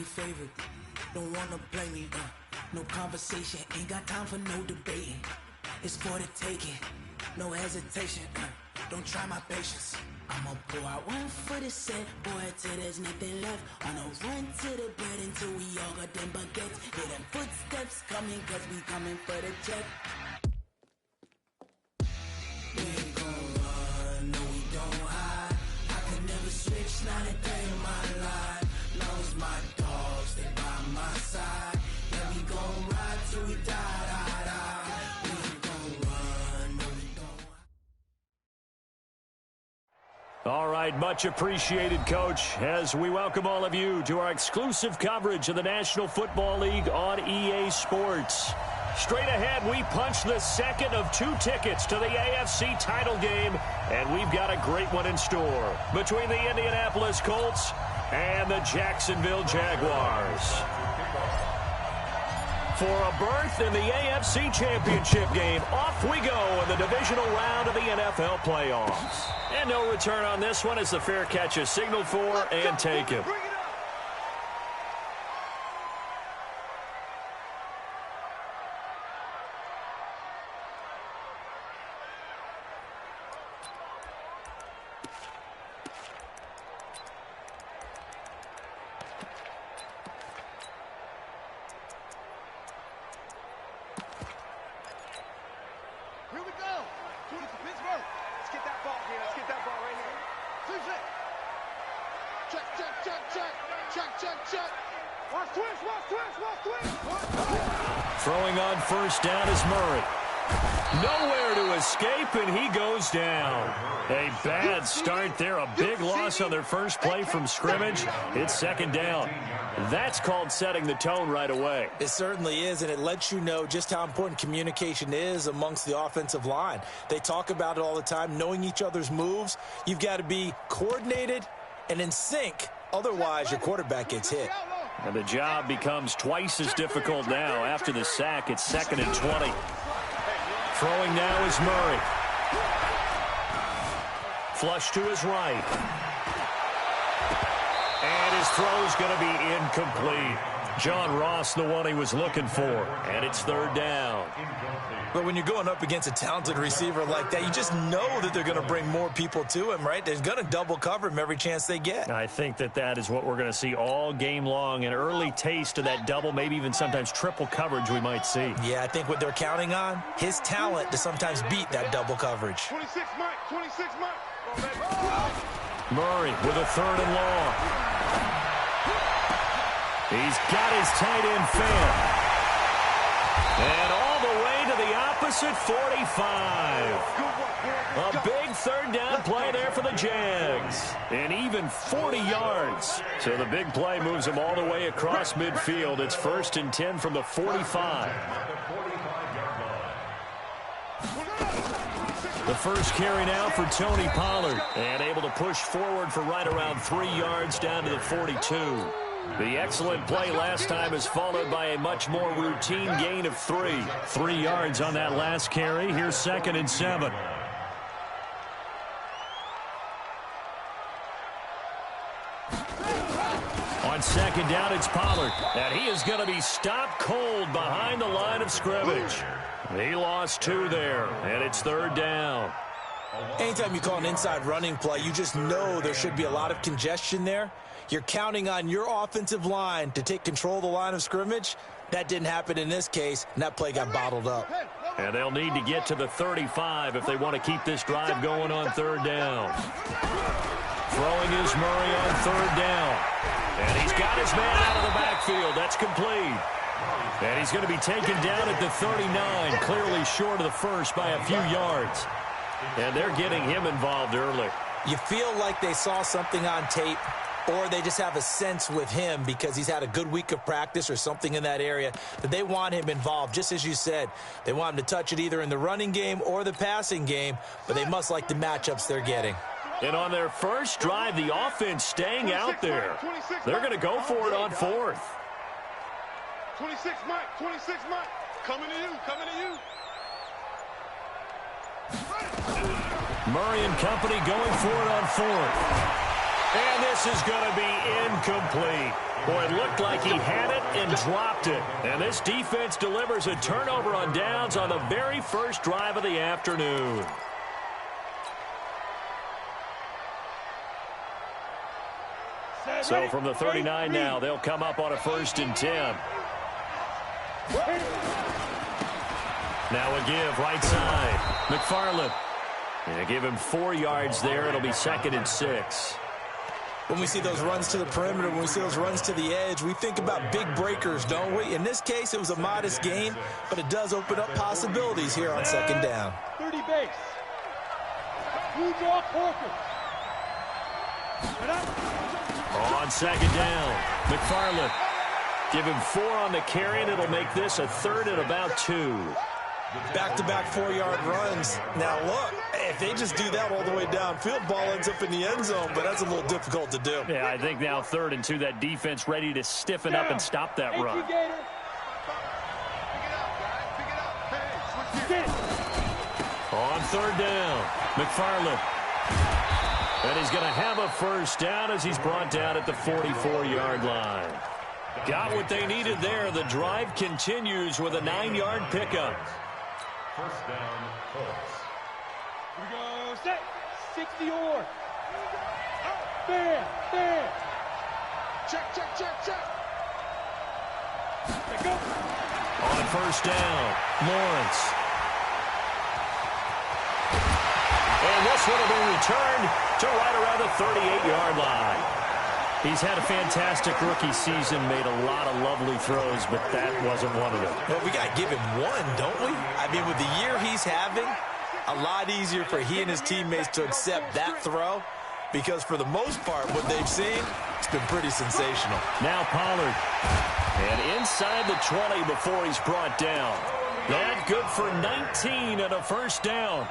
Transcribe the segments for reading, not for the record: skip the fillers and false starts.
favorite. Don't wanna play me, no conversation, ain't got time for no debating. It's for the taking, no hesitation, don't try my patience. I'ma pour out one for the set, boy, till there's nothing left. On a run to the bread until we all got them baguettes. Hear them footsteps coming, cause we coming for the check. We ain't gon' run, no we don't hide. I could never switch, not a day in my life. Long as my dogs stay by my side. Yeah, we gon' ride till we die, die, die. We ain't gon' run, no we don't hide. All right, much appreciated, Coach, as we welcome all of you to our exclusive coverage of the National Football League on EA Sports. Straight ahead, we punch the second of 2 tickets to the AFC title game, and we've got a great one in store between the Indianapolis Colts and the Jacksonville Jaguars. For a berth in the AFC Championship game, off we go in the divisional round of the NFL playoffs. And no return on this one as the fair catch is signaled for and taken. Throwing on first down is Murray. Nowhere to escape, and he goes down. A bad start there, a big loss on their first play from scrimmage. It's second down. That's called setting the tone right away. It certainly is, and it lets you know just how important communication is amongst the offensive line. They talk about it all the time, knowing each other's moves. You've got to be coordinated and in sync. Otherwise, your quarterback gets hit. And the job becomes twice as difficult now. After the sack, it's 2nd and 20. Throwing now is Murray. Flush to his right. And his throw's going to be incomplete. John Ross, the one he was looking for. And it's 3rd down. But when you're going up against a talented receiver like that, you just know that they're going to bring more people to him, right? They're going to double cover him every chance they get. I think that is what we're going to see all game long. An early taste of that double, maybe even sometimes triple coverage we might see. Yeah, I think what they're counting on, his talent to sometimes beat that double coverage. 26 Mike, 26 Mike. Murray with a 3rd and long. He's got his tight end fan. And all the way to the opposite 45. A big 3rd down play there for the Jags. And even 40 yards. So the big play moves them all the way across midfield. It's 1st and 10 from the 45. The first carry now for Tony Pollard. And able to push forward for right around 3 yards down to the 42. The excellent play last time is followed by a much more routine gain of 3. 3 yards on that last carry. Here's 2nd and 7. On 2nd down, it's Pollard. And he is going to be stopped cold behind the line of scrimmage. He lost 2 there, and it's 3rd down. Anytime you call an inside running play, you just know there should be a lot of congestion there. You're counting on your offensive line to take control of the line of scrimmage. That didn't happen in this case, and that play got bottled up. And they'll need to get to the 35 if they want to keep this drive going on 3rd down. Throwing is Murray on 3rd down. And he's got his man out of the backfield. That's complete. And he's going to be taken down at the 39, clearly short of the first by a few yards. And they're getting him involved early. You feel like they saw something on tape, or they just have a sense with him because he's had a good week of practice or something in that area that they want him involved. Just as you said, they want him to touch it either in the running game or the passing game, but they must like the matchups they're getting. And on their first drive, the offense staying out there. They're going to go for it on 4th. 26 Mike, 26 Mike. Coming to you, coming to you. Murray and company going for it on 4th. And this is going to be incomplete. Boy, it looked like he had it and dropped it. And this defense delivers a turnover on downs on the very first drive of the afternoon. So from the 39 now, they'll come up on a 1st and 10. Now a give right side. McFarland. And they give him 4 yards there. It'll be 2nd and 6. When we see those runs to the perimeter, when we see those runs to the edge, we think about big breakers, don't we? In this case, it was a modest gain, but it does open up possibilities here on 2nd down. 30 base. Blue draw Corker. On 2nd down, McFarland. Give him 4 on the carry, and it'll make this a 3rd and about 2. Back-to-back 4-yard runs. Now, look, if they just do that all the way downfield, ball ends up in the end zone, but that's a little difficult to do. Yeah, I think now 3rd and 2, that defense ready to stiffen up and stop that run. On 3rd down, McFarland. And he's going to have a 1st down as he's brought down at the 44-yard line. Got what they needed there. The drive continues with a 9-yard pickup. 1st down, Colts. Here we go, set. 60 or. Bam, bam. Check, check, check, check. Let go. On 1st down, Lawrence. And this one will be returned to right around the 38-yard line. He's had a fantastic rookie season, made a lot of lovely throws, but that wasn't one of them. Well, we got to give him one, don't we? I mean, with the year he's having, a lot easier for he and his teammates to accept that throw because for the most part, what they've seen, it's been pretty sensational. Now Pollard. And inside the 20 before he's brought down. That good for 19 and a 1st down.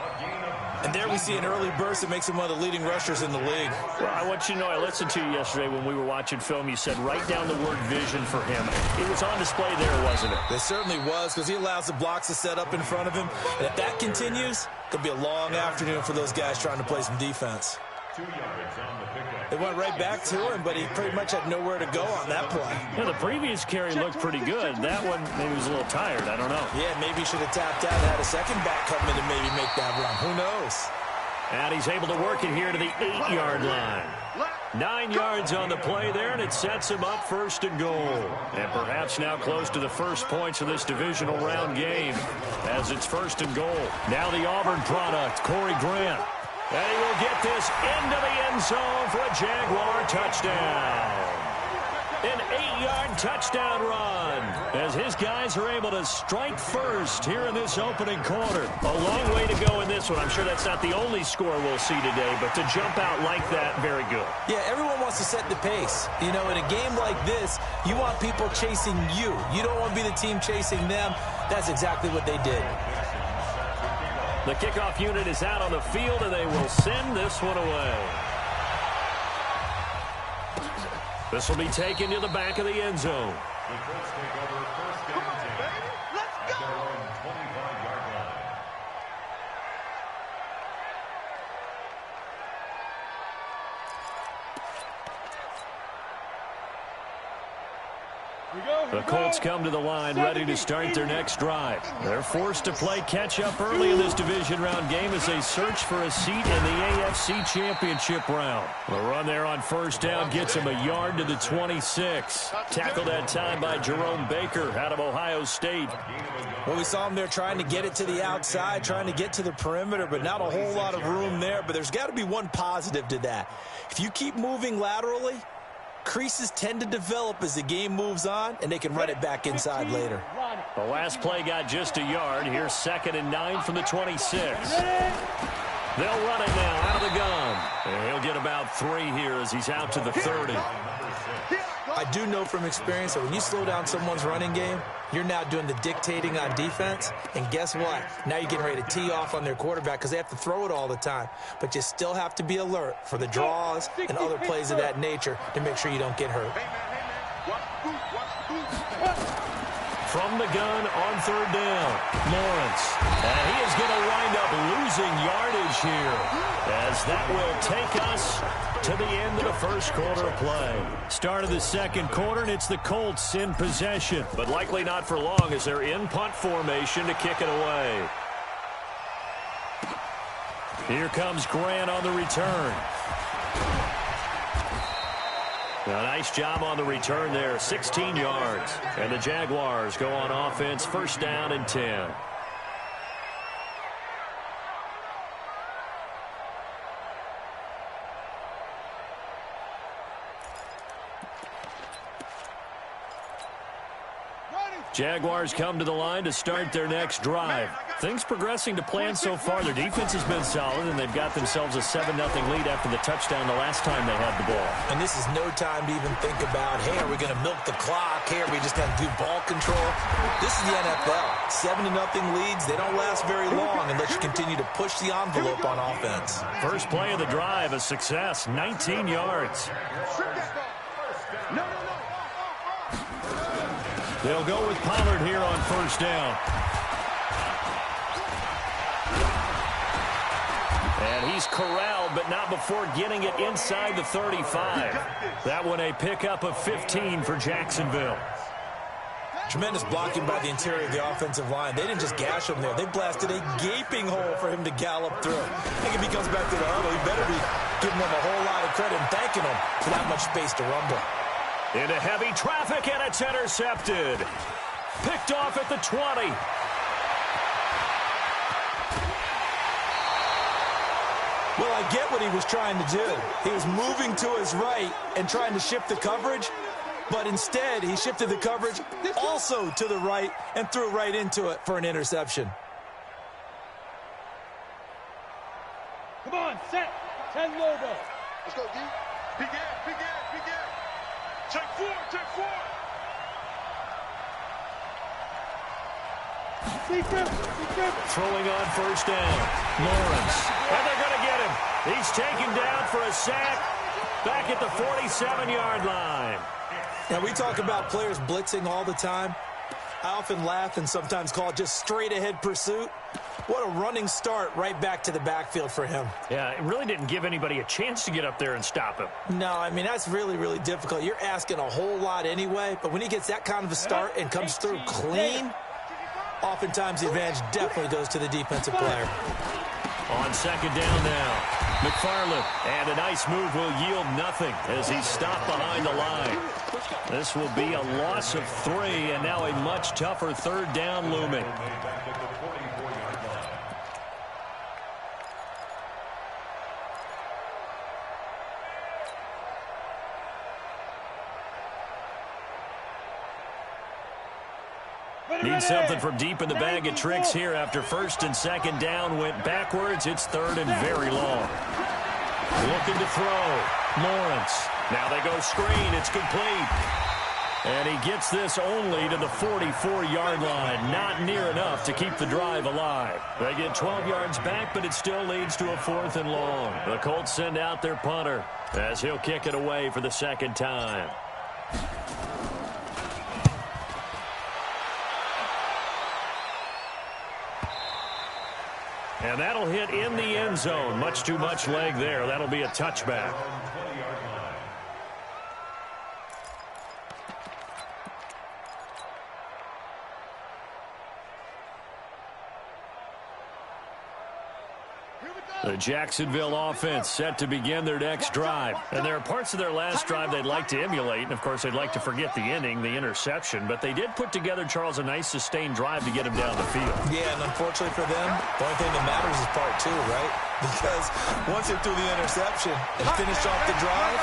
And there we see an early burst that makes him one of the leading rushers in the league. Well, I want you to know, I listened to you yesterday when we were watching film. You said write down the word vision for him. It was on display there, wasn't it? It certainly was because he allows the blocks to set up in front of him. And if that continues, it could be a long afternoon for those guys trying to play some defense. 2 yards on the pickup. They went right back to him, but he pretty much had nowhere to go on that play. Yeah, the previous carry looked pretty good. That one, maybe he was a little tired. I don't know. Yeah, maybe he should have tapped out and had a second back come in and maybe make that run. Who knows? And he's able to work it here to the 8-yard line. 9 yards on the play there, and it sets him up 1st and goal. And perhaps now close to the first points of this divisional round game as it's 1st and goal. Now the Auburn product, Corey Grant. And he will get this into the end zone for a Jaguar touchdown. An 8-yard touchdown run as his guys are able to strike first here in this opening quarter. A long way to go in this one. I'm sure that's not the only score we'll see today, but to jump out like that, very good. Yeah, everyone wants to set the pace. You know, in a game like this, you want people chasing you. You don't want to be the team chasing them. That's exactly what they did. The kickoff unit is out on the field, and they will send this one away. This will be taken to the back of the end zone. The Colts take over 1st down 10. Let's go! At their own 25-yard line. The Colts come to the line ready to start their next drive. They're forced to play catch-up early in this division round game as they search for a seat in the AFC Championship round. The run there on 1st down gets him a yard to the 26. Tackled that time by Jerome Baker out of Ohio State. Well, we saw him there trying to get it to the outside, trying to get to the perimeter, but not a whole lot of room there. But there's got to be one positive to that. If you keep moving laterally, creases tend to develop as the game moves on, and they can run it back inside later. The last play got just a yard. Here's 2nd and 9 from the 26. They'll run it now out of the gun. And he'll get about 3 here as he's out to the 30. I do know from experience that when you slow down someone's running game, you're now doing the dictating on defense. And guess what? Now you're getting ready to tee off on their quarterback because they have to throw it all the time. But you still have to be alert for the draws and other plays of that nature to make sure you don't get hurt. from the gun on third down. Lawrence. And he is going to wind up losing yardage here, as that will take us to the end of the first quarter of play. Start of the second quarter, and it's the Colts in possession, but likely not for long as they're in punt formation to kick it away. Here comes Grant on the return. A nice job on the return there, 16 yards. And the Jaguars go on offense, first down and 10. Jaguars come to the line to start their next drive. Things progressing to plan so far. Their defense has been solid, and they've got themselves a 7-0 lead after the touchdown the last time they had the ball. And this is no time to even think about, hey, are we going to milk the clock? Hey, are we just going to do ball control? This is the NFL. 7-0 leads, they don't last very long unless you continue to push the envelope on offense. First play of the drive, a success, 19 yards. They'll go with Pollard here on first down. And he's corralled, but not before getting it inside the 35. That one a pickup of 15 for Jacksonville. Tremendous blocking by the interior of the offensive line. They didn't just gash him there. They blasted a gaping hole for him to gallop through. I think if he comes back to the huddle, he better be giving them a whole lot of credit and thanking them for that much space to rumble. Into heavy traffic, and it's intercepted. Picked off at the 20. Well, I get what he was trying to do. He was moving to his right and trying to shift the coverage, but instead he shifted the coverage also to the right and threw right into it for an interception. Come on, set. 10 logo. Let's go, D. Begin. Take four. Secret. Throwing on first down. Lawrence. And they're going to get him. He's taken down for a sack back at the 47-yard line. Now, we talk about players blitzing all the time. I often laugh and sometimes call it just straight-ahead pursuit. What a running start right back to the backfield for him. Yeah, it really didn't give anybody a chance to get up there and stop him. No, I mean, that's really, really difficult. You're asking a whole lot anyway, but when he gets that kind of a start and comes through clean, oftentimes the advantage definitely goes to the defensive player. On second down now, McFarland, and a nice move will yield nothing as he's stopped behind the line. This will be a loss of 3, and now a much tougher third down looming. Need something from deep in the bag of tricks here after first and second down went backwards. It's third and very long. Looking to throw. Lawrence. Now they go screen. It's complete. And he gets this only to the 44-yard line. Not near enough to keep the drive alive. They get 12 yards back, but it still leads to a 4th and long. The Colts send out their punter as he'll kick it away for the second time. And that'll hit in the end zone. Much too much leg there. That'll be a touchback. The Jacksonville offense set to begin their next drive. And there are parts of their last drive they'd like to emulate. And, of course, they'd like to forget the inning, the interception. But they did put together, Charles, a nice sustained drive to get him down the field. Yeah, and unfortunately for them, the only thing that matters is part 2, right? Because once they threw the interception and finished off the drive,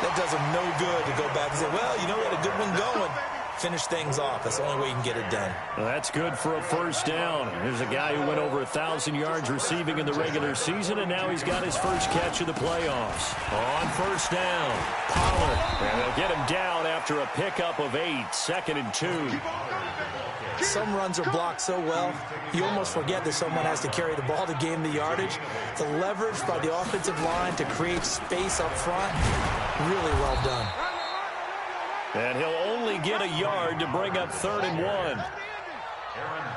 that does them no good to go back and say, well, you know, we had a good one going. Finish things off. That's the only way you can get it done. Well, that's good for a first down. Here's a guy who went over 1,000 yards receiving in the regular season, and now he's got his first catch of the playoffs. On first down, Pollard. And they'll get him down after a pickup of 8, 2nd and 2. Some runs are blocked so well, you almost forget that someone has to carry the ball to gain the yardage. The leverage by the offensive line to create space up front, really well done. And he'll only get a yard to bring up 3rd and 1. Aaron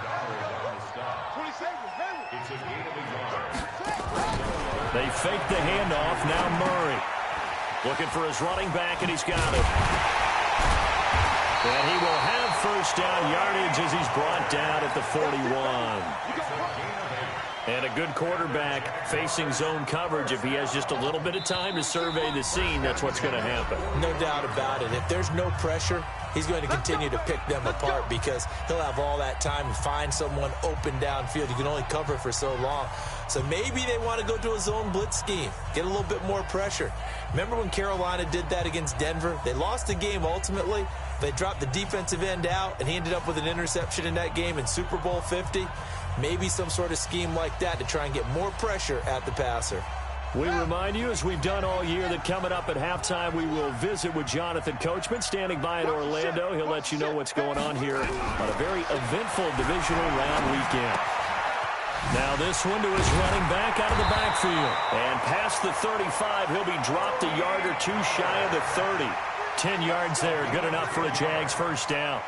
Donald on the stop. 20 seconds, baby. It's a gain of a yard. They fake the handoff. Now Murray looking for his running back, and he's got it. And he will have first down yardage as he's brought down at the 41. And a good quarterback facing zone coverage. If he has just a little bit of time to survey the scene, that's what's going to happen. No doubt about it. If there's no pressure, he's going to continue to pick them apart because he'll have all that time to find someone open downfield. You can only cover for so long. So maybe they want to go to a zone blitz scheme, get a little bit more pressure. Remember when Carolina did that against Denver? They lost the game ultimately. They dropped the defensive end out, and he ended up with an interception in that game in Super Bowl 50. Maybe some sort of scheme like that to try and get more pressure at the passer. We remind you, as we've done all year, that coming up at halftime, we will visit with Jonathan Coachman, standing by in Orlando. He'll let you know what's going on here on a very eventful divisional round weekend. Now this one to his running back out of the backfield. And past the 35, he'll be dropped a yard or two shy of the 30. 10 yards there, good enough for a Jags first down.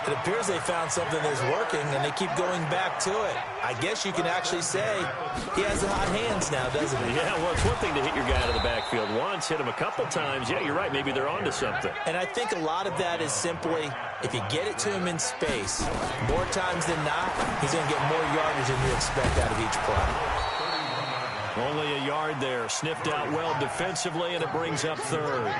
It appears they found something that's working, and they keep going back to it. I guess you can actually say he has the hot hands now, doesn't he? Yeah, well, it's one thing to hit your guy out of the backfield once, hit him a couple times. Yeah, you're right. Maybe they're onto something. And I think a lot of that is simply if you get it to him in space, more times than not, he's going to get more yardage than you expect out of each play. Only a yard there. Sniffed out well defensively, and it brings up 3rd.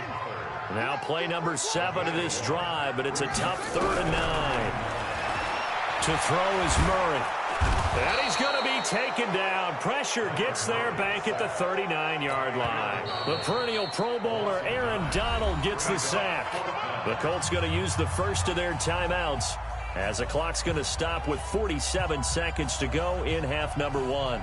Now play number 7 of this drive, but it's a tough 3rd and 9. To throw is Murray. And he's going to be taken down. Pressure gets there back at the 39-yard line. The perennial Pro Bowler Aaron Donald gets the sack. The Colts going to use the first of their timeouts as the clock's going to stop with 47 seconds to go in half number 1.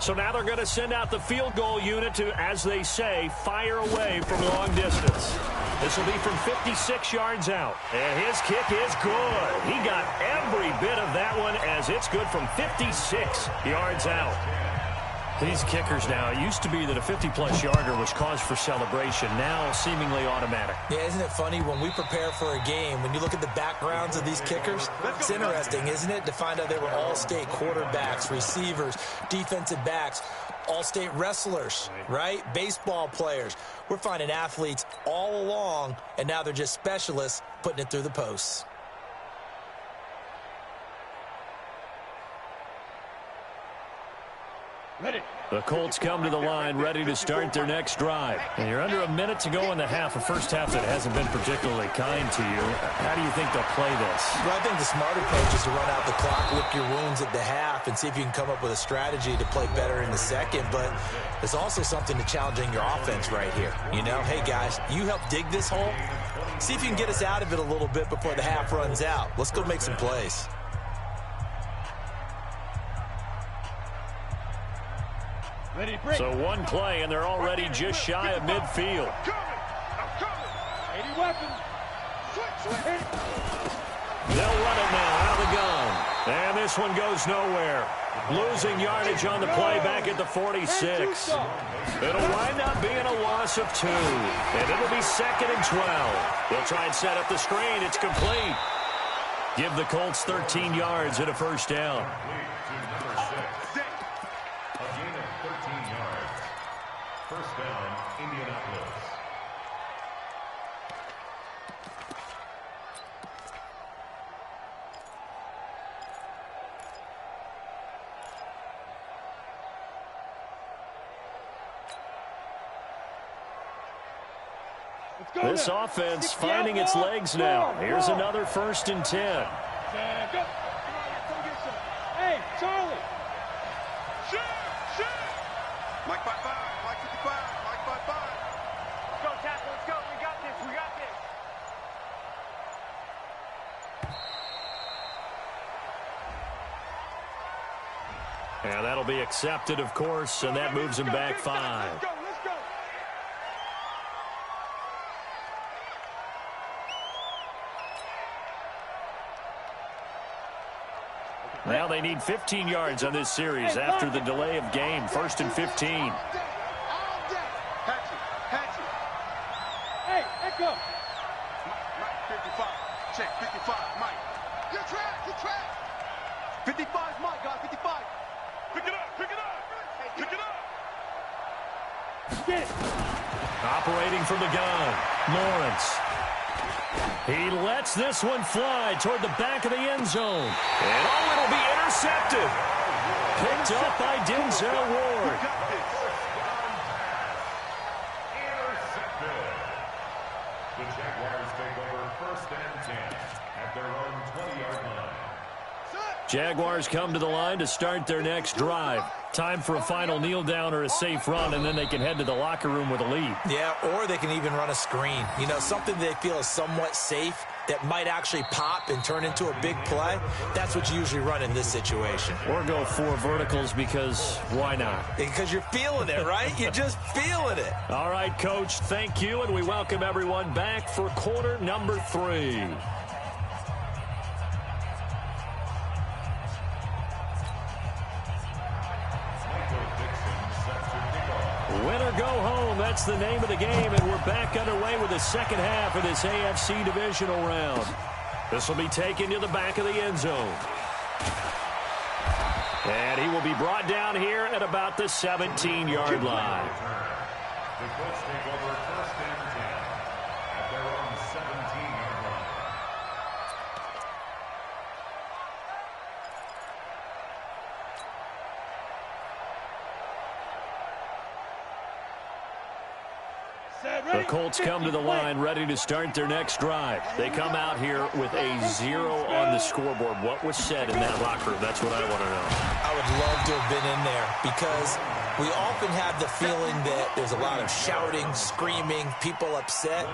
So now they're going to send out the field goal unit to, as they say, fire away from long distance. This will be from 56 yards out. And his kick is good. He got every bit of that one as it's good from 56 yards out. These kickers now, it used to be that a 50-plus yarder was cause for celebration. Now seemingly automatic. Yeah, isn't it funny when we prepare for a game, when you look at the backgrounds of these kickers, it's interesting, isn't it, to find out they were all-state quarterbacks, receivers, defensive backs, all-state wrestlers, right? Baseball players. We're finding athletes all along, and now they're just specialists putting it through the posts. The Colts come to the line ready to start their next drive. And you're under a minute to go in the half, a first half that hasn't been particularly kind to you. How do you think they'll play this? Well, I think the smart approach is to run out the clock, lick your wounds at the half, and see if you can come up with a strategy to play better in the second. But there's also something to challenging your offense right here. You know, hey, guys, you help dig this hole. See if you can get us out of it a little bit before the half runs out. Let's go make some plays. So one play, and they're already just shy of midfield. 80 weapons. They'll run it now out of the gun. And this one goes nowhere. Losing yardage on the play back at the 46. It'll wind up being a loss of 2. And it'll be 2nd and 12. They'll try and set up the screen. It's complete. Give the Colts 13 yards and a first down. First down, Indianapolis. This offense finding its legs now. Here's another 1st and 10. Hey, Charlie. Mike 5-5, Mike 55, Mike 5-5. Let's go, tackle. Let's go. We got this. We got this. And that'll be accepted, of course, and that moves him back 5. Let's go. Let's go. Now they need 15 yards on this series after the delay of game. 1st and 15. Echo. Mike, 55. Check, 55, Mike. You're trapped, you're trapped. 55 is Mike, guys, 55. Pick it up, pick it up, pick it up. Get it. Operating from the gun, Lawrence. He lets this one fly toward the back of the end zone. And oh, it'll be intercepted. Picked up by Denzel Ward. Intercepted. The Jaguars take over 1st and 10 at their own 20-yard line. Jaguars come to the line to start their next drive. Time for a final kneel down or a safe run, and then they can head to the locker room with a lead. Yeah, or they can even run a screen. You know, something they feel is somewhat safe that might actually pop and turn into a big play. That's what you usually run in this situation. Or go 4 verticals because why not? Because you're feeling it, right? You're just feeling it. All right, Coach, thank you, and we welcome everyone back for quarter number 3. Win or go home, that's the name of the game, and we're back underway with the second half of this AFC divisional round. This will be taken to the back of the end zone. And he will be brought down here at about the 17-yard line. The Colts take over 1st and 10 at their own 17-yard line. The Colts come to the line ready to start their next drive. They come out here with a 0 on the scoreboard. What was said in that locker room? That's what I want to know. I would love to have been in there because we often have the feeling that there's a lot of shouting, screaming, people upset.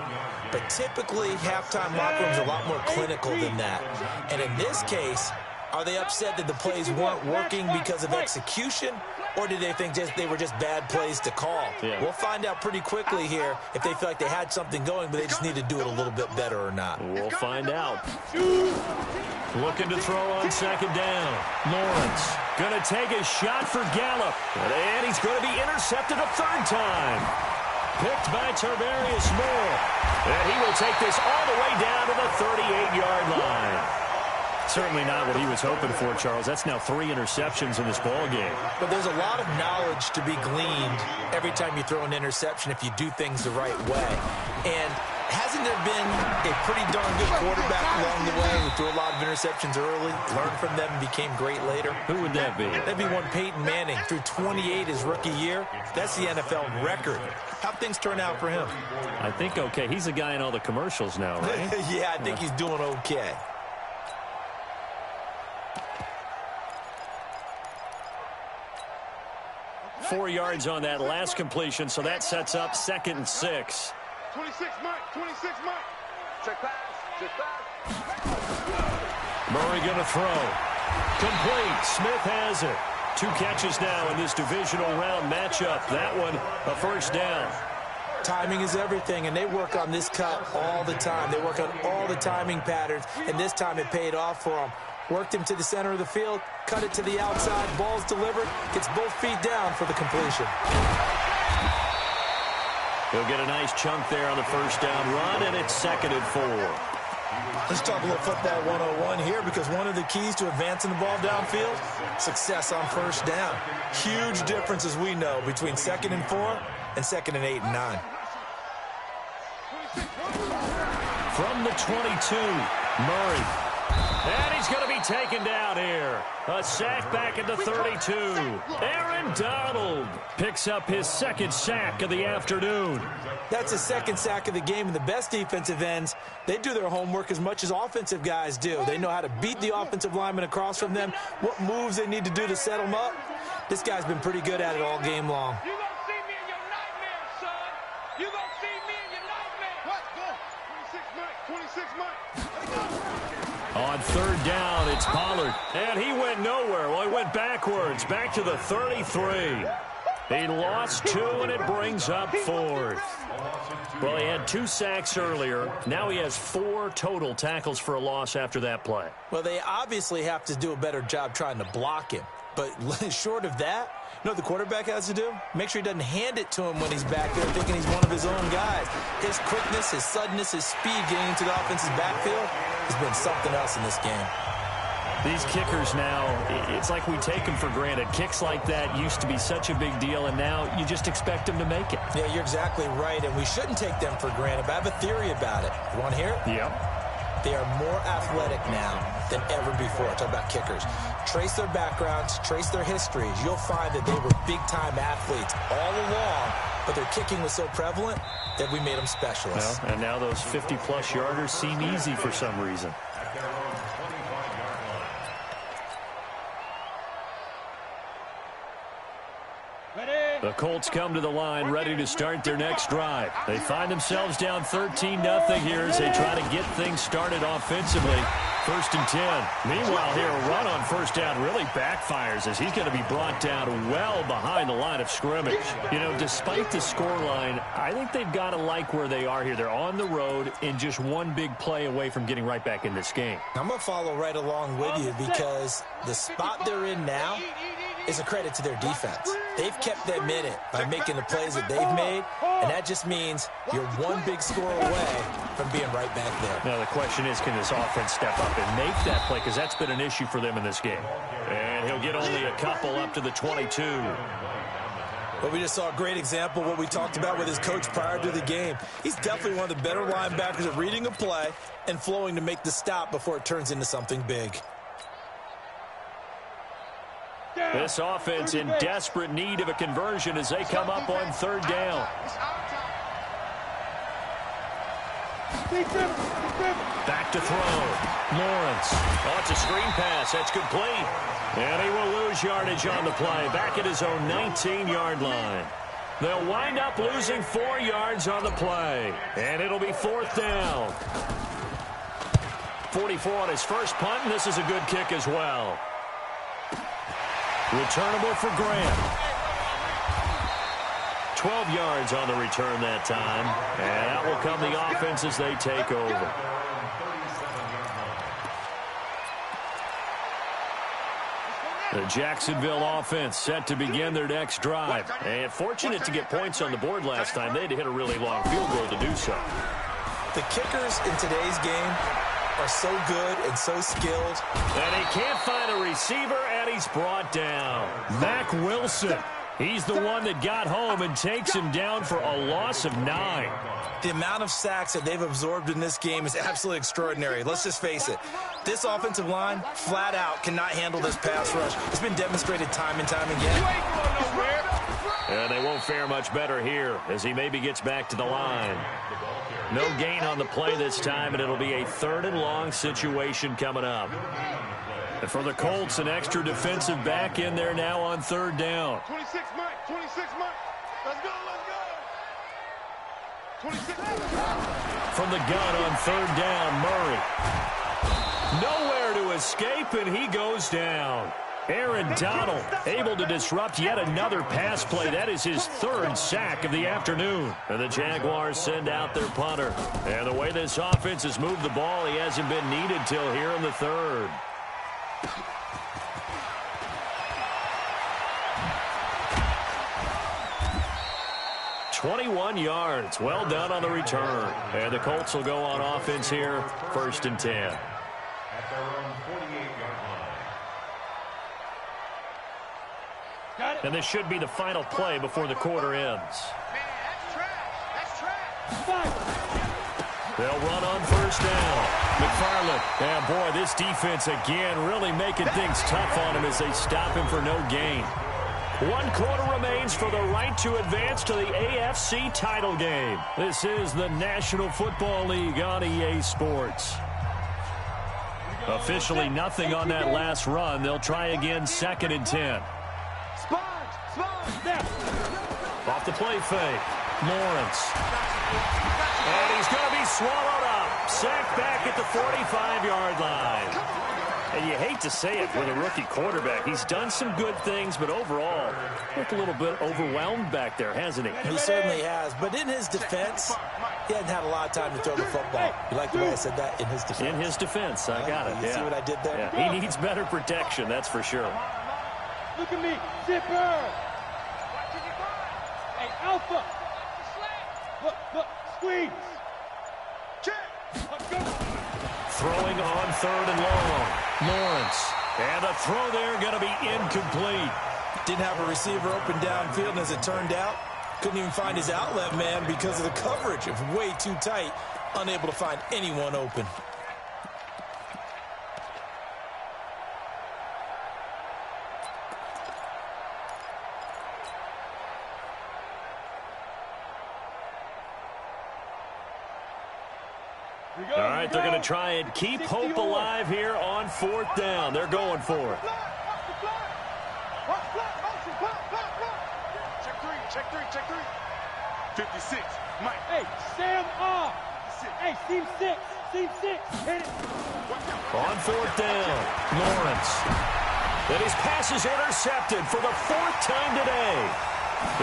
But typically, halftime locker rooms are a lot more clinical than that. And in this case, are they upset that the plays weren't working because of execution? Or did they think they were just bad plays to call? Yeah. We'll find out pretty quickly here if they feel like they had something going, but they just need to do it a little bit better or not. We'll find out. Looking to throw on second down. Lawrence going to take a shot for Gallup. And he's going to be intercepted a 3rd time. Picked by Tarvarius Moore. And he will take this all the way down to the 38-yard line. Certainly not what he was hoping for, Charles. That's now 3 interceptions in this ball game. But there's a lot of knowledge to be gleaned every time you throw an interception if you do things the right way. And hasn't there been a pretty darn good quarterback along the way who threw a lot of interceptions early, learned from them, and became great later? Who would that be? That'd be one Peyton Manning. Threw 28 his rookie year. That's the NFL record. How'd things turn out for him? I think okay. He's the guy in all the commercials now, right? Yeah, I think he's doing okay. Four yards on that last completion, so that sets up 2nd and 6. 26, Mike, 26, Mike. Check pass, check pass. Murray going to throw. Complete. Smith has it. 2 catches now in this divisional round matchup. That one, a 1st down. Timing is everything, and they work on this cut all the time. They work on all the timing patterns, and this time it paid off for them. Worked him to the center of the field, cut it to the outside, ball's delivered, gets both feet down for the completion. He'll get a nice chunk there on the 1st down run, and it's 2nd and 4. Let's talk a little football 101 here, because one of the keys to advancing the ball downfield, success on 1st down. Huge difference, as we know, between 2nd and 4 and 2nd and 8 and 9. From the 22, Murray. And he's going to be taken down here. A sack back at the 32. Aaron Donald picks up his 2nd sack of the afternoon. That's his 2nd sack of the game, and the best defensive ends, they do their homework as much as offensive guys do. They know how to beat the offensive lineman across from them, what moves they need to do to set them up. This guy's been pretty good at it all game long. You gonna see me in your nightmare, son. You gonna see me in your nightmare. What? Go. 26, Mike. 26, Mike. On 3rd down, it's Pollard. And he went nowhere. Well, he went backwards, back to the 33. He lost 2, and it brings up 4th. Well, he had 2 sacks earlier. Now he has 4 total tackles for a loss after that play. Well, they obviously have to do a better job trying to block him. But short of that, you know what the quarterback has to do? Make sure he doesn't hand it to him when he's back there thinking he's one of his own guys. His quickness, his suddenness, his speed getting into the offense's backfield has been something else in this game. These kickers now, it's like we take them for granted. Kicks like that used to be such a big deal, and now you just expect them to make it. Yeah, you're exactly right, and we shouldn't take them for granted, but I have a theory about it. You want to hear it? Yep. They are more athletic now than ever before. Talk about kickers. Trace their backgrounds, trace their histories. You'll find that they were big-time athletes all along, but their kicking was so prevalent that we made them specialists. Well, and now those 50-plus yarders seem easy for some reason. The Colts come to the line ready to start their next drive. They find themselves down 13-0 here as they try to get things started offensively. 1st and 10. Meanwhile here, a run on first down really backfires as he's going to be brought down well behind the line of scrimmage. You know, despite the scoreline, I think they've got to like where they are here. They're on the road and just one big play away from getting right back in this game. I'm going to follow right along with you because the spot they're in now is a credit to their defense. They've kept them in it by making the plays that they've made, and that just means you're one big score away from being right back there. Now the question is, can this offense step up and make that play? Because that's been an issue for them in this game. And he'll get only a couple up to the 22. But we just saw a great example of what we talked about with his coach prior to the game. He's definitely one of the better linebackers at reading a play and flowing to make the stop before it turns into something big. This offense in desperate need of a conversion as they come up on 3rd down. Back to throw. Lawrence. Oh, it's a screen pass. That's complete. And he will lose yardage on the play. Back at his own 19-yard line. They'll wind up losing 4 yards on the play. And it'll be 4th down. 44 on his first punt, and this is a good kick as well. Returnable for Grant. 12 yards on the return that time. And out will come the offense as they take over. The Jacksonville offense set to begin their next drive. And fortunate to get points on the board last time. They had to hit a really long field goal to do so. The kickers in today's game are so good and so skilled. And he can't find a receiver, and he's brought down. Mack Wilson. He's the one that got home and takes him down for a loss of 9. The amount of sacks that they've absorbed in this game is absolutely extraordinary. Let's just face it. This offensive line, flat out, cannot handle this pass rush. It's been demonstrated time and time again. And they won't fare much better here as he maybe gets back to the line. No gain on the play this time, and it'll be a 3rd and long situation coming up. And for the Colts, an extra defensive back in there now on 3rd down. 26 Mike, 26 Mike. Let's go, let's go. 26 From the gun on 3rd down, Murray. Nowhere to escape, and he goes down. Aaron Donald able to disrupt yet another pass play. That is his 3rd sack of the afternoon. And the Jaguars send out their punter. And the way this offense has moved the ball, he hasn't been needed till here in the 3rd. "21 yards. Well done on the return. And the Colts will go on offense here, 1st and 10. At their own 48-yard line. And this should be the final play before the quarter ends. Man, that's trash. They'll run on 1st down. McFarland. And boy, this defense again really making things tough on him as they stop him for no gain. 1 quarter remains for the right to advance to the AFC title game. This is the National Football League on EA Sports. Officially nothing on that last run. They'll try again 2nd and 10. Off the play fake. Lawrence. And he's going to be swallowed up. Sacked back at the 45-yard line. And you hate to say it with a rookie quarterback. He's done some good things, but overall, looked a little bit overwhelmed back there, hasn't he? He certainly has. But in his defense, he hasn't had a lot of time to throw the football. You like the way I said that? In his defense. In his defense. I got it. You see what I did there? Yeah. He needs better protection, that's for sure. Look at me. Zipper. Hey, Alpha. Look. Squeeze. Check. Let's go. Throwing on 3rd and long. Lawrence. And the throw there going to be incomplete. Didn't have a receiver open downfield, and as it turned out, couldn't even find his outlet man because of the coverage. It was way too tight, unable to find anyone open. All right, they're going to try and keep hope alive here on 4th down. They're going for it. Check three. 56. Mike. Hey, Sam off. Hey, seam 6. Hit it. On 4th down, Lawrence. Then his pass is intercepted for the 4th time today.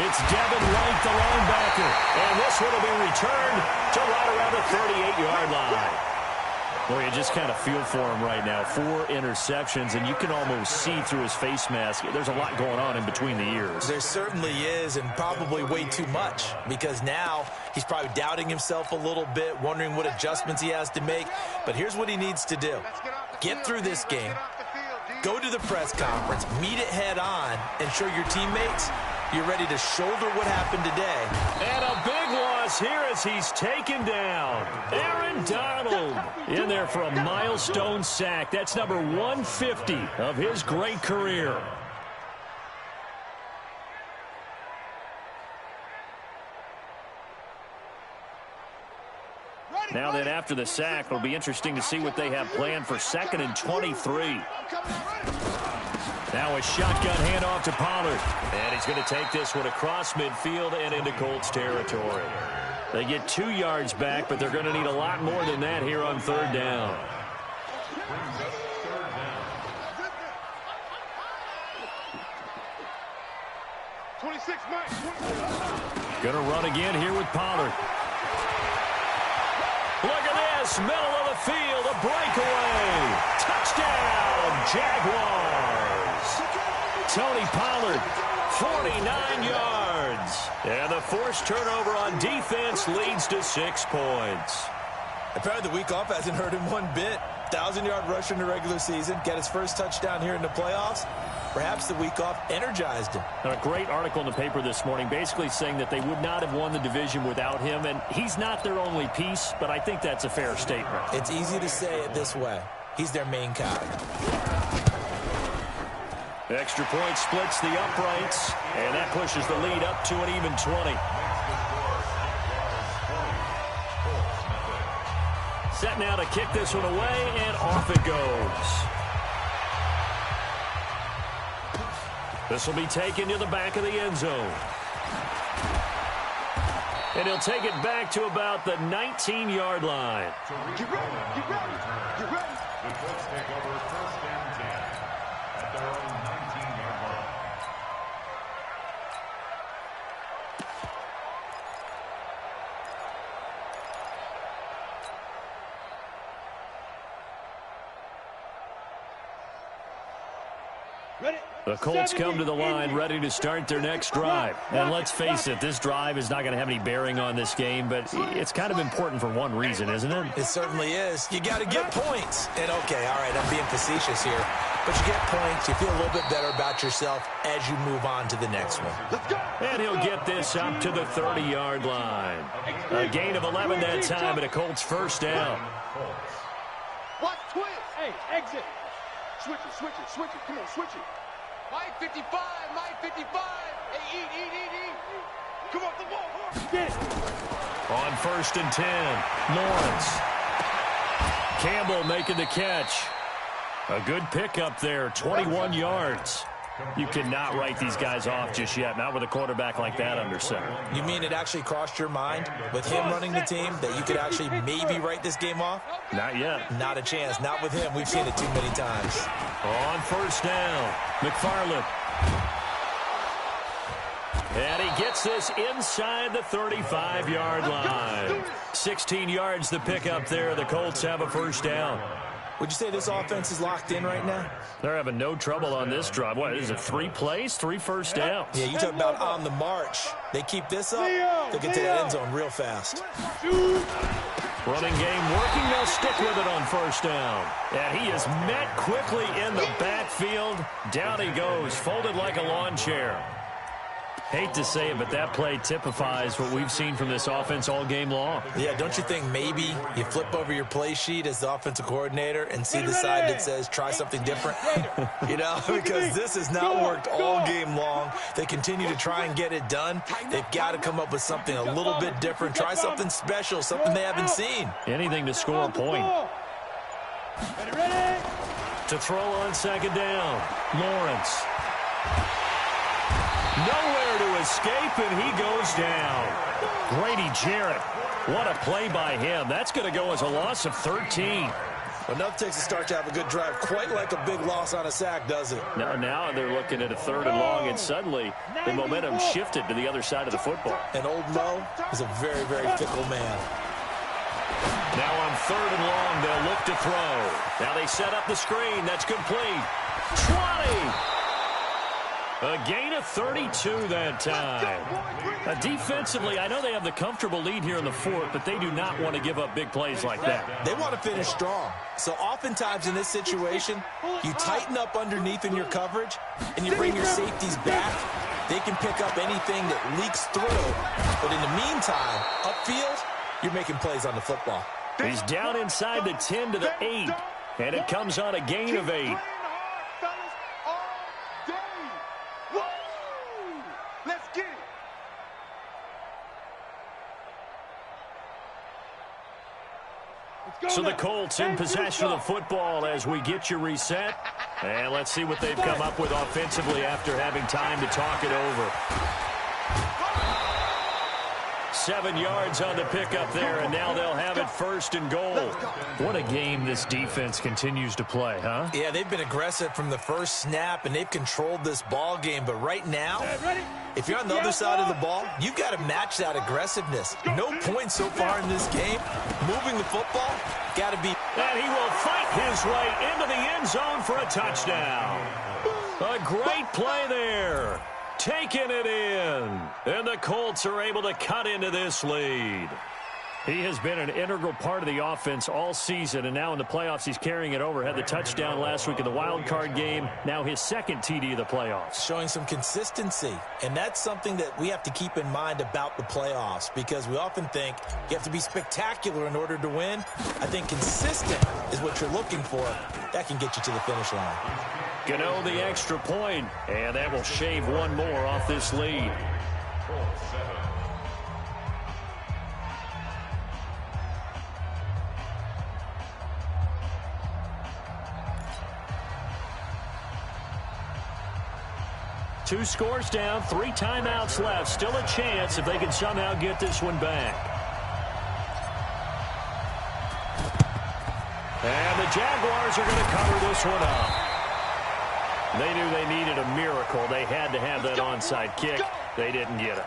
It's Devin White, the linebacker. And this one will be returned to right around the 38-yard line. Boy, you just kind of feel for him right now. 4 interceptions, and you can almost see through his face mask. There's a lot going on in between the ears. There certainly is, and probably way too much, because now he's probably doubting himself a little bit, wondering what adjustments he has to make. But here's what he needs to do. Get through this game, go to the press conference, meet it head on, and show your teammates you're ready to shoulder what happened today. And a big loss here as he's taken down. Aaron Donald in there for a milestone sack. That's number 150 of his great career. Now then, after the sack, it'll be interesting to see what they have planned for 2nd and 23. Now a shotgun handoff to Pollard. And he's going to take this one across midfield and into Colts territory. They get 2 yards back, but they're going to need a lot more than that here on 3rd down. Going to run again here with Pollard. Look at this, middle of the field, a breakaway. Touchdown, Jaguars. Tony Pollard, 49 yards. And the forced turnover on defense leads to 6 points. Apparently the week off hasn't hurt him one bit. 1,000-yard rusher in the regular season, get his first touchdown here in the playoffs. Perhaps the week off energized him. A great article in the paper this morning basically saying that they would not have won the division without him, and he's not their only piece, but I think that's a fair statement. It's easy to say it this way. He's their main cog. Extra point splits the uprights, and that pushes the lead up to an even 20. Set now to kick this one away, and off it goes. This will be taken to the back of the end zone. And he'll take it back to about the 19-yard line. Get ready. The Colts take over 1st and 10 at their own 19-yard line. The Colts come to the line ready to start their next drive. And let's face it, this drive is not going to have any bearing on this game, but it's kind of important for one reason, isn't it? It certainly is. You got to get points. And okay, all right, I'm being facetious here. But you get points, you feel a little bit better about yourself as you move on to the next one. And he'll get this up to the 30-yard line. A gain of 11 that time, and a Colts first down. Watch twist. Hey, exit. Switch it. Come on, switch it. Mike 55. Hey, eat. Come on, the ball. Get it. On 1st and 10, Lawrence. Campbell making the catch. A good pickup there, 21 yards. You cannot write these guys off just yet, not with a quarterback like that under center. You mean it actually crossed your mind with him running the team that you could actually maybe write this game off? Not yet. Not a chance. Not with him. We've seen it too many times. On 1st down, McFarland. And he gets this inside the 35-yard line. 16 yards the pickup there. The Colts have a first down. Would you say this offense is locked in right now? They're having no trouble on this drive. What, is it 3 plays, 3 first downs? Yeah, you talk about on the march. They keep this up, they'll get to that end zone real fast. Running game working. They'll stick with it on first down. And he is met quickly in the backfield. Down he goes, folded like a lawn chair. Hate to say it, but that play typifies what we've seen from this offense all game long. Yeah, don't you think maybe you flip over your play sheet as the offensive coordinator and see the side that says try something different? You know, because this has not worked all game long. They continue to try and get it done. They've got to come up with something a little bit different. Try something special, something they haven't seen. Anything to score a point. To throw on second down, Lawrence. Nowhere to escape, and he goes down. Grady Jarrett, what a play by him. That's going to go as a loss of 13. Well, enough takes a start to have a good drive, quite like a big loss on a sack, doesn't it? Now they're looking at a 3rd and long, and suddenly the momentum shifted to the other side of the football. And old Mo is a very, very fickle man. Now on 3rd and long, they'll look to throw. Now they set up the screen. That's complete. 20. A gain of 32 that time. Defensively, I know they have the comfortable lead here in the 4th, but they do not want to give up big plays like that. They want to finish strong. So oftentimes in this situation, you tighten up underneath in your coverage, and you bring your safeties back. They can pick up anything that leaks through. But in the meantime, upfield, you're making plays on the football. He's down inside the 10 to the 8, and it comes on a gain of 8. So the Colts in possession of the football as we get you reset. And let's see what they've come up with offensively after having time to talk it over. 7 yards on the pickup there, and now they'll have it 1st and goal. What a game this defense continues to play, huh? Yeah, they've been aggressive from the first snap, and they've controlled this ball game. But right now, if you're on the other side of the ball, you've got to match that aggressiveness. No points so far in this game. Moving the football, got to be. And he will fight his way into the end zone for a touchdown. A great play there. Taking it in. And the Colts are able to cut into this lead. He has been an integral part of the offense all season, and now in the playoffs he's carrying it over. Had the touchdown last week in the wild card game. Now his 2nd TD of the playoffs. Showing some consistency, and that's something that we have to keep in mind about the playoffs, because we often think you have to be spectacular in order to win. I think consistent is what you're looking for. That can get you to the finish line. Gano the extra point, and that will shave one more off this lead. Two scores down, 3 timeouts left. Still a chance if they can somehow get this one back. And the Jaguars are going to cover this one up. They knew they needed a miracle. They had to have that onside kick. They didn't get it.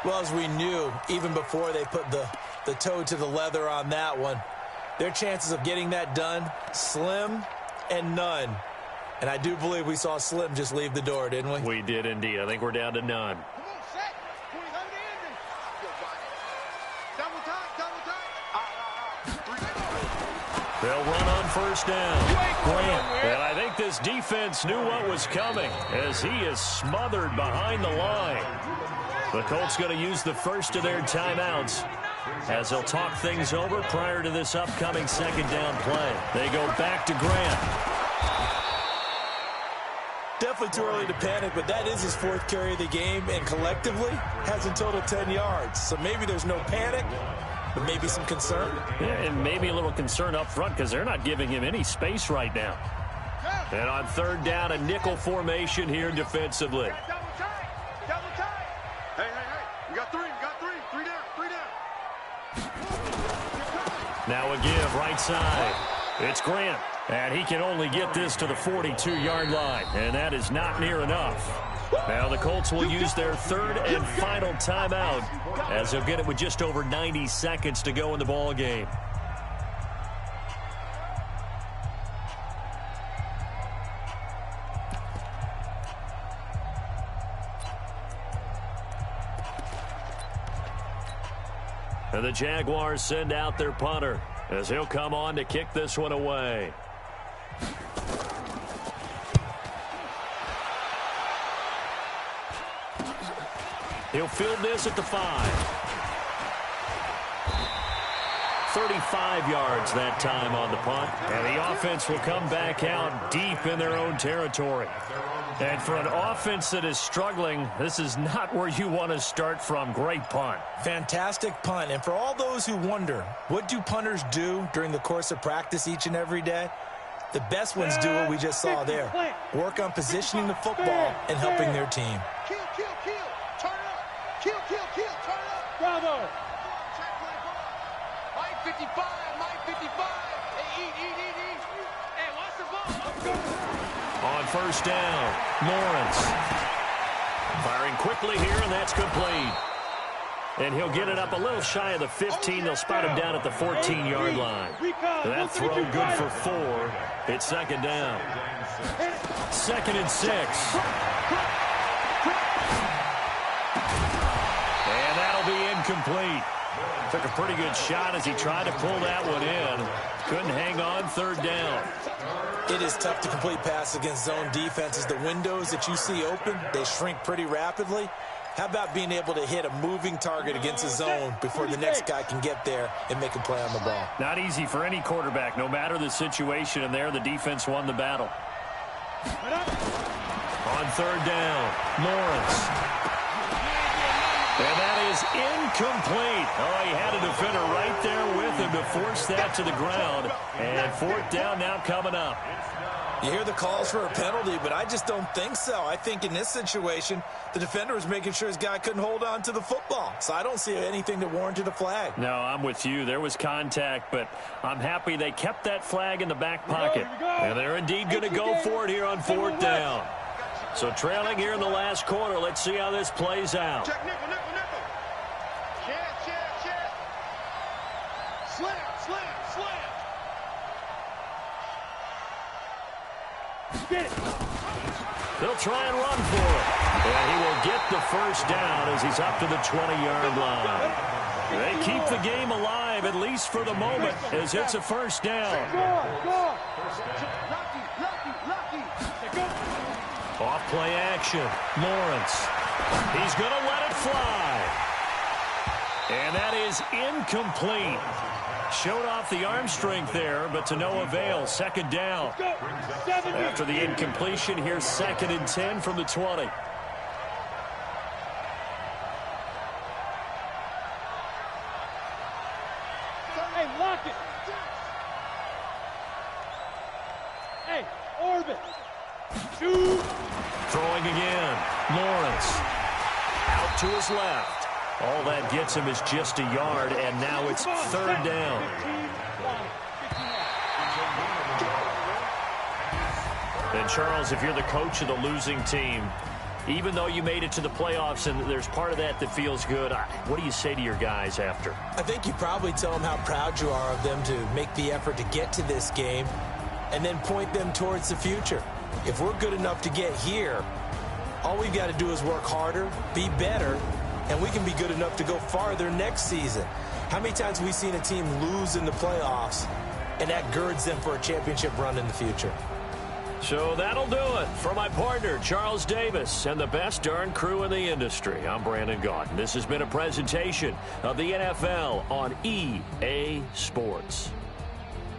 Well, as we knew, even before they put the toe to the leather on that one, their chances of getting that done, slim and none. And I do believe we saw Slim just leave the door, didn't we? We did indeed. I think we're down to none. They'll run on first down. Grant. And I think this defense knew what was coming as he is smothered behind the line. The Colts going to use the first of their timeouts as they'll talk things over prior to this upcoming 2nd down play. They go back to Grant. Definitely too early to panic, but that is his 4th carry of the game, and collectively has in total 10 yards. So maybe there's no panic, but maybe some concern. Yeah, and maybe a little concern up front because they're not giving him any space right now. And on 3rd down, a nickel formation here defensively. Double tight. Hey. We got 3 down. Now a give right side. It's Grant. And he can only get this to the 42-yard line. And that is not near enough. Now the Colts will use their 3rd and final timeout as they'll get it with just over 90 seconds to go in the ball game. And the Jaguars send out their punter as he'll come on to kick this one away. He'll field this at the 5. 35 yards that time on the punt. And the offense will come back out deep in their own territory. And for an offense that is struggling, this is not where you want to start from. Great punt. Fantastic punt. And for all those who wonder, what do punters do during the course of practice each and every day? The best ones do what we just saw there. Work on positioning the football and helping their team. Kill, kill, kill. Turn up. Kill, kill, kill. Turn up. Bravo. Mike 55. Mike 55. Hey, eat. Hey, watch the ball. On first down, Lawrence. Firing quickly here, and that's complete. And he'll get it up a little shy of the 15. They'll spot him down at the 14-yard line. That throw good for 4. It's second down. 2nd and 6. And that'll be incomplete. Took a pretty good shot as he tried to pull that one in. Couldn't hang on, 3rd down. It is tough to complete passes against zone defenses. The windows that you see open, they shrink pretty rapidly. How about being able to hit a moving target against a zone before the next guy can get there and make a play on the ball? Not easy for any quarterback, no matter the situation, and there the defense won the battle. On 3rd down, Lawrence. And that is incomplete. Oh, he had a defender right there with him to force that to the ground. And 4th down now coming up. You hear the calls for a penalty, but I just don't think so. I think in this situation, the defender was making sure his guy couldn't hold on to the football. So I don't see anything that warranted a flag. No, I'm with you. There was contact, but I'm happy they kept that flag in the back pocket. And they're indeed going to go for it here on 4th down. So trailing here in the last quarter. Let's see how this plays out. Check nickel. Check. Slam. Get it. They'll try and run for it. And he will get the first down as he's up to the 20-yard line. They keep the game alive, at least for the moment, as it's a first down. Go. Off play action. Lawrence. He's going to let it fly. And that is incomplete. Showed off the arm strength there, but to no avail. 2nd down. After the incompletion, here's 2nd and 10 from the 20. Hey, lock it. Hey, orbit. Shoot. Throwing again. Lawrence. Out to his left. All that gets him is just a yard, and now it's 3rd down. And Charles, if you're the coach of the losing team, even though you made it to the playoffs and there's part of that feels good, what do you say to your guys after? I think you probably tell them how proud you are of them to make the effort to get to this game and then point them towards the future. If we're good enough to get here, all we've got to do is work harder, be better, and we can be good enough to go farther next season. How many times have we seen a team lose in the playoffs, and that girds them for a championship run in the future? So that'll do it for my partner, Charles Davis, and the best darn crew in the industry. I'm Brandon Gaudin. This has been a presentation of the NFL on EA Sports.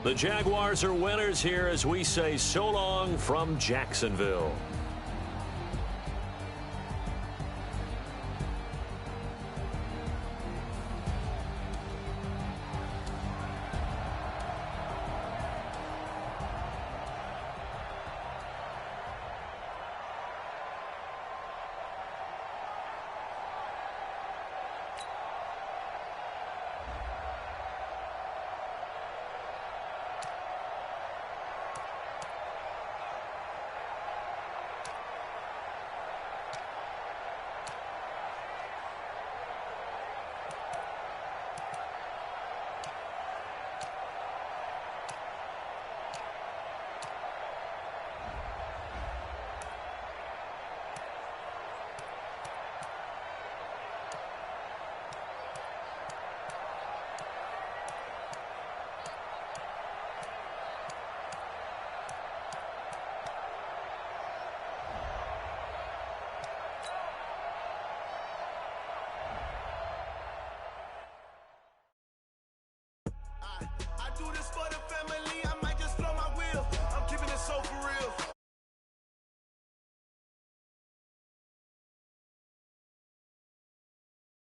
The Jaguars are winners here as we say so long from Jacksonville.